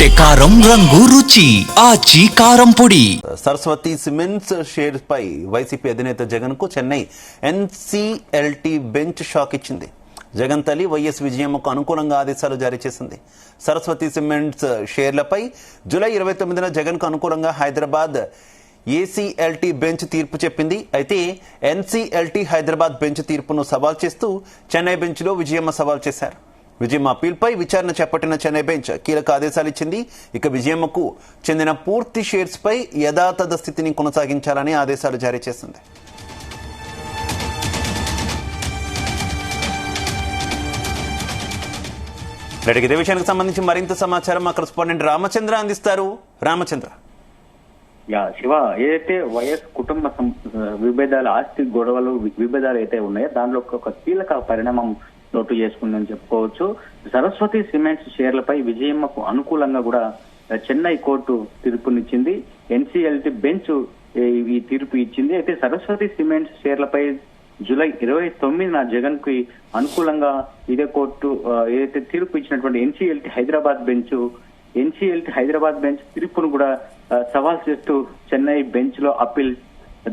రొట్టె కారం రంగు రుచి ఆచి కారం పొడి. సరస్వతి సిమెంట్స్ షేర్ పై వైసీపీ అధినేత జగన్ కు చెన్నై ఎన్సీఎల్టీ బెంచ్ షాక్ ఇచ్చింది. జగన్ తల్లి వైఎస్ విజయమ్మకు అనుకూలంగా ఆదేశాలు జారీ చేసింది. సరస్వతి సిమెంట్స్ షేర్లపై జూలై 29న జగన్ కు అనుకూలంగా హైదరాబాద్ ఏసీఎల్టీ బెంచ్ తీర్పు చెప్పింది. అయితే ఎన్సీఎల్టీ హైదరాబాద్ బెంచ్ తీర్పును సవాల్ చేస్తూ చెన్నై బెంచ్ లో విజయమ్మ సవాల్ చేశారు. విజయమ్మ అప్పీల్పై విచారణ చేపట్టిన చెన్నై బెంచ్ కీలక ఆదేశాలు ఇచ్చింది. ఇక విజయమ్మకు చెందిన పూర్తి షేర్స్ పై యథాతథ స్థితిని కొనసాగించాలని ఆదేశాలు జారీ చేసింది. ఇదే విషయానికి సంబంధించి మరింత సమాచారం మా కరెస్పాండెంట్ రామచంద్ర అందిస్తారు. రామచంద్ర. శివ, ఏదైతే వైఎస్ కుటుంబ విభేదాలు, ఆస్తి గొడవలు, విభేదాలు అయితే ఉన్నాయో దానిలో ఒక కీలక పరిణామం నోటు చేసుకుందని చెప్పుకోవచ్చు. సరస్వతి సిమెంట్స్ షేర్లపై విజయమ్మకు అనుకూలంగా కూడా చెన్నై కోర్టు తీర్పునిచ్చింది. ఎన్సీఎల్టీ బెంచ్ ఈ తీర్పు ఇచ్చింది. అయితే సరస్వతి సిమెంట్స్ షేర్లపై జూలై 29న జగన్ కి అనుకూలంగా ఇదే కోర్టు ఏదైతే తీర్పు ఇచ్చినటువంటి ఎన్సీఎల్టీ హైదరాబాద్ బెంచ్ తీర్పును కూడా సవాల్ చేస్తూ చెన్నై బెంచ్ లో అప్పీల్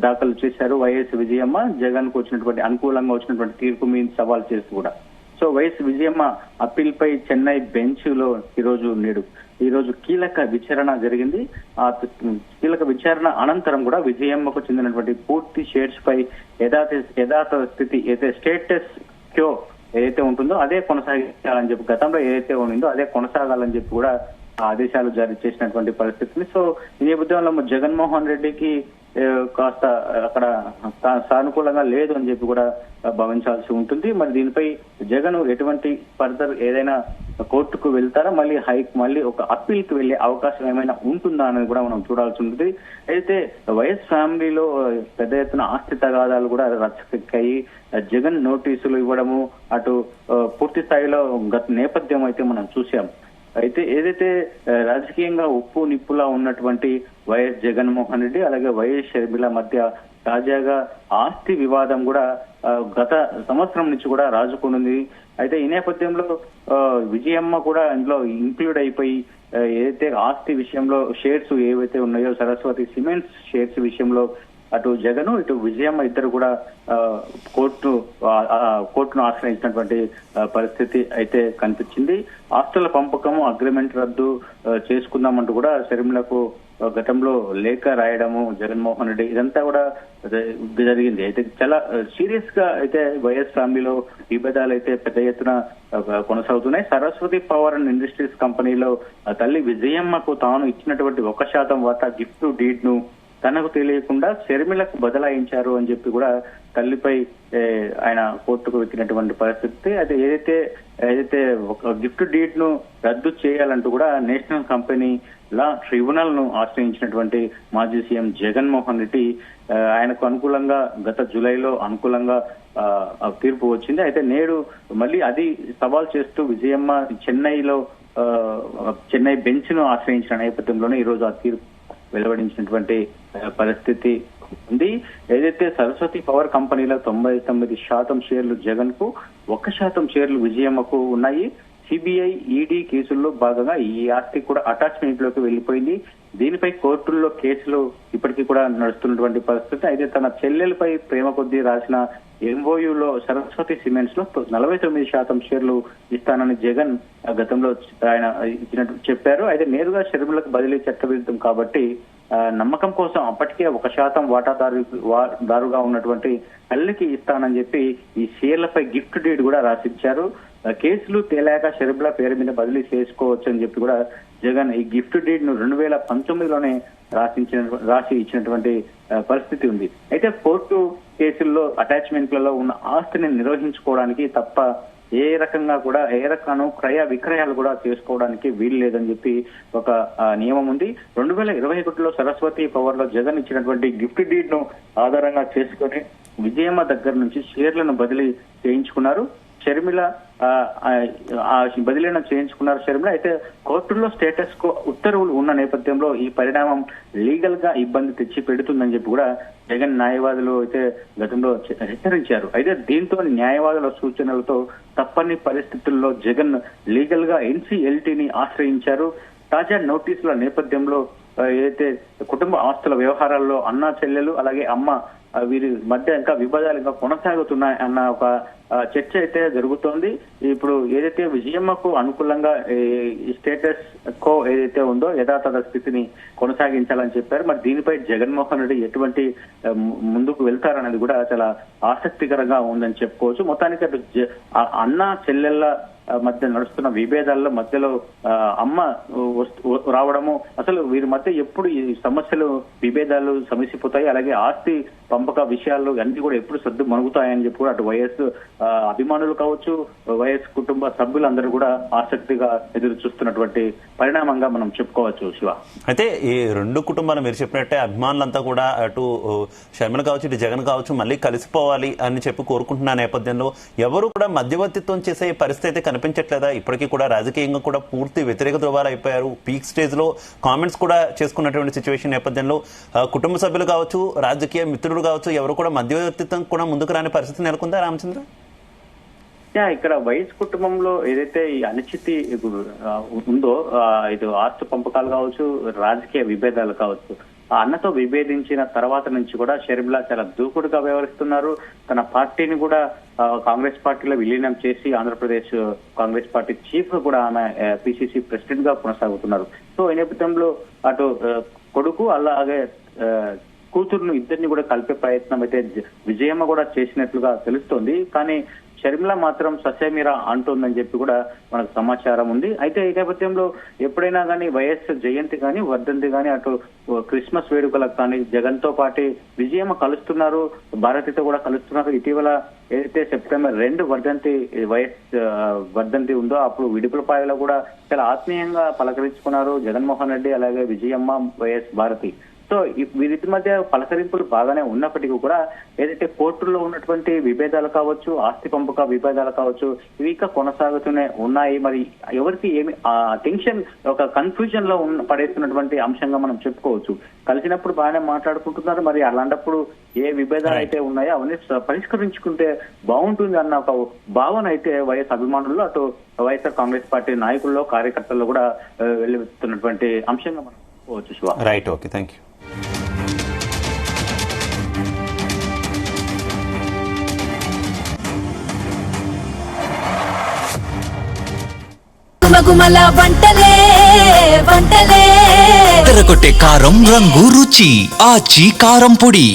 దాఖలు చేశారు వైఎస్ విజయమ్మ. జగన్ కు వచ్చినటువంటి అనుకూలంగా వచ్చినటువంటి తీర్పు మీద సవాల్ చేస్తూ కూడా. సో వైఎస్ విజయమ్మ అప్పీల్ పై చెన్నై బెంచ్ లో ఈ రోజు కీలక విచారణ జరిగింది. ఆ కీలక విచారణ అనంతరం కూడా విజయమ్మకు చెందినటువంటి పూర్తి షేర్స్ పై యథాతథ స్థితి ఏదైతే స్టేటస్ క్యో ఏదైతే ఉంటుందో అదే కొనసాగించాలని చెప్పి, గతంలో ఏదైతే ఉండిందో అదే కొనసాగాలని చెప్పి కూడా ఆదేశాలు జారీ చేసినటువంటి పరిస్థితిని. సో ఈ నేపథ్యంలో జగన్మోహన్ రెడ్డికి కాస్త అక్కడ సానుకూలంగా లేదు అని చెప్పి కూడా భావించాల్సి ఉంటుంది. మరి దీనిపై జగన్ ఎటువంటి ఫర్దర్ ఏదైనా కోర్టుకు వెళ్తారా, మళ్ళీ ఒక అప్పీల్ కి వెళ్లే అవకాశం ఏమైనా ఉంటుందా అనేది కూడా మనం చూడాల్సి ఉంటుంది. అయితే వైఎస్ ఫ్యామిలీలో పెద్ద ఎత్తున ఆస్తి తగాదాలు కూడా రచ్చకెక్కాయి. జగన్ నోటీసులు ఇవ్వడము అటు పూర్తి స్థాయిలో గత నేపథ్యం అయితే మనం చూసాం. అయితే ఏదైతే రాజకీయంగా ఉప్పు నిప్పులా ఉన్నటువంటి వైఎస్ జగన్మోహన్ రెడ్డి అలాగే వైఎస్ షర్మిల మధ్య తాజాగా ఆస్తి వివాదం కూడా గత సంవత్సరం నుంచి కూడా రాజుకుంది. అయితే ఈ నేపథ్యంలో విజయమ్మ కూడా ఇందులో ఇంక్లూడ్ అయిపోయి ఏదైతే ఆస్తి విషయంలో షేర్స్ ఏవైతే ఉన్నాయో సరస్వతి సిమెంట్స్ షేర్స్ విషయంలో అటు జగన్ ఇటు విజయమ్మ ఇద్దరు కూడా కోర్టును ఆశ్రయించినటువంటి పరిస్థితి అయితే కనిపించింది. ఆస్తుల పంపకము అగ్రిమెంట్ రద్దు చేసుకుందామంటూ కూడా షర్మిలకు గతంలో లేఖ రాయడము జగన్మోహన్ రెడ్డి ఇదంతా కూడా జరిగింది. అయితే చాలా సీరియస్ గా అయితే వైఎస్ ఫ్యామిలీలో విభేదాలు అయితే పెద్ద ఎత్తున కొనసాగుతున్నాయి. సరస్వతి పవర్ అండ్ ఇండస్ట్రీస్ కంపెనీలో తల్లి విజయమ్మకు తాను ఇచ్చినటువంటి 1% వాటా గిఫ్ట్ డీడ్ ను తనకు తెలియకుండా షర్మిలకు బదలాయించారు అని చెప్పి కూడా తల్లిపై ఆయన కోర్టుకు వెక్కినటువంటి పరిస్థితి. అయితే ఏదైతే ఒక గిఫ్ట్ డీడ్ ను రద్దు చేయాలంటూ కూడా నేషనల్ కంపెనీ లా ట్రిబ్యునల్ ను ఆశ్రయించినటువంటి మాజీ సీఎం జగన్మోహన్ రెడ్డి ఆయనకు అనుకూలంగా గత జూలైలో అనుకూలంగా తీర్పు వచ్చింది. అయితే నేడు మళ్ళీ అది సవాల్ చేస్తూ విజయమ్మ చెన్నై బెంచ్ ను ఆశ్రయించిన నేపథ్యంలోనే ఈ రోజు ఆ తీర్పు వెలువడించినటువంటి పరిస్థితి ఉంది. ఏదైతే సరస్వతి పవర్ కంపెనీలో 99% షేర్లు జగన్ కు, 1% షేర్లు విజయమ్మకు ఉన్నాయి. సిబిఐ ఈడీ కేసుల్లో భాగంగా ఈ ఆస్తి కూడా అటాచ్మెంట్ లోకి వెళ్లిపోయింది. దీనిపై కోర్టుల్లో కేసులు ఇప్పటికీ కూడా నడుస్తున్నటువంటి పరిస్థితి. అయితే తన చెల్లెలపై ప్రేమ కొద్దీ రాసిన ఎంఓయూలో సరస్వతి సిమెంట్స్ లో 49% షేర్లు ఇస్తానని జగన్ గతంలో ఆయన ఇచ్చినట్టు చెప్పారు. అయితే నేరుగా షర్మిలకు బదిలీ చట్టవిరుద్ధం కాబట్టి నమ్మకం కోసం అప్పటికే 1% వాటాదారుగా ఉన్నటువంటి తల్లికి ఇస్తానని చెప్పి ఈ షేర్లపై గిఫ్ట్ డీడ్ కూడా రాసిచ్చారు. కేసులు తేలాక షర్మిల పేరు మీద బదిలీ చేసుకోవచ్చు అని చెప్పి కూడా జగన్ ఈ గిఫ్ట్ డీడ్ ను 2019లోనే రాసి ఇచ్చినటువంటి పరిస్థితి ఉంది. అయితే కోర్టు కేసుల్లో అటాచ్మెంట్లలో ఉన్న ఆస్తిని నిర్వహించుకోవడానికి తప్ప ఏ రకం క్రయ విక్రయాలు కూడా చేసుకోవడానికి వీలు లేదని చెప్పి ఒక నియమం ఉంది. 2021లో సరస్వతి పవర్ లో జగన్ ఇచ్చినటువంటి గిఫ్ట్ డీడ్ ను ఆధారంగా చేసుకుని విజయమ్మ దగ్గర నుంచి షేర్లను బదిలీ చేయించుకున్నారు. షర్మిల బదిలీలను చేయించుకున్నారు షర్మిల. అయితే కోర్టుల్లో స్టేటస్ కో ఉత్తర్వులు ఉన్న నేపథ్యంలో ఈ పరిణామం లీగల్ గా ఇబ్బంది తెచ్చి పెడుతుందని చెప్పి కూడా జగన్ న్యాయవాదులు అయితే గతంలో హెచ్చరించారు. అయితే దీంతో న్యాయవాదుల సూచనలతో తప్పని పరిస్థితుల్లో జగన్ లీగల్ గా ఎన్సీఎల్టీని ఆశ్రయించారు. తాజా నోటీసుల నేపథ్యంలో ఏదైతే కుటుంబ ఆస్తుల వ్యవహారాల్లో అన్నా చెల్లెలు అలాగే అమ్మ వీరి మధ్య ఇంకా విభేదాలు ఇంకా కొనసాగుతున్నాయి అన్న ఒక చర్చ అయితే జరుగుతోంది. ఇప్పుడు ఏదైతే విజయమ్మకు అనుకూలంగా ఈ స్టేటస్ కో ఏదైతే ఉందో యథాతథ స్థితిని కొనసాగించాలని చెప్పారు. మరి దీనిపై జగన్మోహన్ రెడ్డి ఎటువంటి ముందుకు వెళ్తారనేది కూడా చాలా ఆసక్తికరంగా ఉందని చెప్పుకోవచ్చు. మొత్తానికి అటు అన్న చెల్లెళ్ళ మధ్య నడుస్తున్న విభేదాల్లో మధ్యలో అమ్మ రావడము, అసలు వీరి మధ్య ఎప్పుడు ఈ సమస్యలు విభేదాలు సమసిపోతాయి, అలాగే ఆస్తి పంపక విషయాల్లో అన్ని కూడా ఎప్పుడు సర్దు మణుగుతాయని చెప్పి కూడా అటు వైఎస్ అభిమానులు కావచ్చు, వైఎస్ కుటుంబ సభ్యులందరూ కూడా ఆసక్తిగా ఎదురు చూస్తున్నటువంటి పరిణామంగా మనం చెప్పుకోవచ్చు. శివ, అయితే ఈ రెండు కుటుంబాలు మీరు చెప్పినట్టే అభిమానులంతా కూడా అటు షర్మిల కావచ్చు ఇటు జగన్ కావచ్చు మళ్ళీ కలిసిపోవాలి అని చెప్పి కోరుకుంటున్న నేపథ్యంలో ఎవరు కూడా మధ్యవర్తిత్వం చేసే పరిస్థితి కనిపించట్లేదా? ఇప్పటికీ కూడా రాజకీయంగా కూడా పూర్తి వ్యతిరేక ధృవాలు అయిపోయారు. పీక్ స్టేజ్ లో కామెంట్స్ కూడా చేసుకున్నటువంటి సిచ్యువేషన్ నేపథ్యంలో కుటుంబ సభ్యులు కావచ్చు, రాజకీయ మిత్రులు కావచ్చు, ఎవరు కూడా మధ్యవర్తిత్వం కూడా ముందుకు రాని పరిస్థితి నెలకొందా రామచంద్ర? ఇక్కడ వైఎస్ కుటుంబంలో ఏదైతే ఈ అనిశ్చితి ఉందో, ఇది ఆస్తు పంపకాలు కావచ్చు, రాజకీయ విభేదాలు కావచ్చు, ఆ అన్నతో విభేదించిన తర్వాత నుంచి కూడా షర్మిల చాలా దూకుడుగా వ్యవహరిస్తున్నారు. తన పార్టీని కూడా కాంగ్రెస్ పార్టీలో విలీనం చేసి ఆంధ్రప్రదేశ్ కాంగ్రెస్ పార్టీ చీఫ్ కూడా ఆమె పిసిసి ప్రెసిడెంట్ గా కొనసాగుతున్నారు. సో ఈ నేపథ్యంలో అటు కొడుకు అలాగే కూతురును ఇద్దరిని కూడా కలిపే ప్రయత్నం అయితే విజయమ్మ కూడా చేసినట్లుగా తెలుస్తోంది. కానీ షర్మిల మాత్రం ససేమిరా అంటుందని చెప్పి కూడా మనకు సమాచారం ఉంది. అయితే ఈ నేపథ్యంలో ఎప్పుడైనా కానీ వైఎస్ జయంతి కానీ వర్ధంతి కానీ అటు క్రిస్మస్ వేడుకలకు కానీ జగన్ తో పాటు విజయమ్మ కలుస్తున్నారు, భారతితో కూడా కలుస్తున్నారు. ఇటీవల ఏదైతే సెప్టెంబర్ 2 వర్ధంతి వైఎస్ వర్ధంతి ఉందో అప్పుడు విడుపులపాయలో కూడా చాలా ఆత్మీయంగా పలకరించుకున్నారు జగన్మోహన్ రెడ్డి అలాగే విజయమ్మ, వైఎస్ భారతి. సో వీరి మధ్య పలకరింపులు బాగానే ఉన్నప్పటికీ కూడా ఏదైతే కోర్టుల్లో ఉన్నటువంటి విభేదాలు కావచ్చు, ఆస్తి పంపక విభేదాలు కావచ్చు, ఇవి ఇంకా కొనసాగుతూనే ఉన్నాయి. మరి ఎవరికి ఏమి టెన్షన్, ఒక కన్ఫ్యూజన్ లో పడేస్తున్నటువంటి అంశంగా మనం చెప్పుకోవచ్చు. కలిసినప్పుడు బాగానే మాట్లాడుకుంటున్నారు, మరి అలాంటప్పుడు ఏ విభేదాలు అయితే ఉన్నాయో అవన్నీ పరిష్కరించుకుంటే బాగుంటుంది అన్న ఒక భావన అయితే వైఎస్ అభిమానుల్లో అటు వైఎస్ఆర్ కాంగ్రెస్ పార్టీ నాయకుల్లో కార్యకర్తల్లో కూడా వెళ్తున్నటువంటి అంశంగా మనం చెప్పుకోవచ్చు. Shiva, right, okay, thank you. గుమగుమల వంటలే వంటలే తెరకొట్టే కారం రంగు రుచి ఆచి కారం పొడి.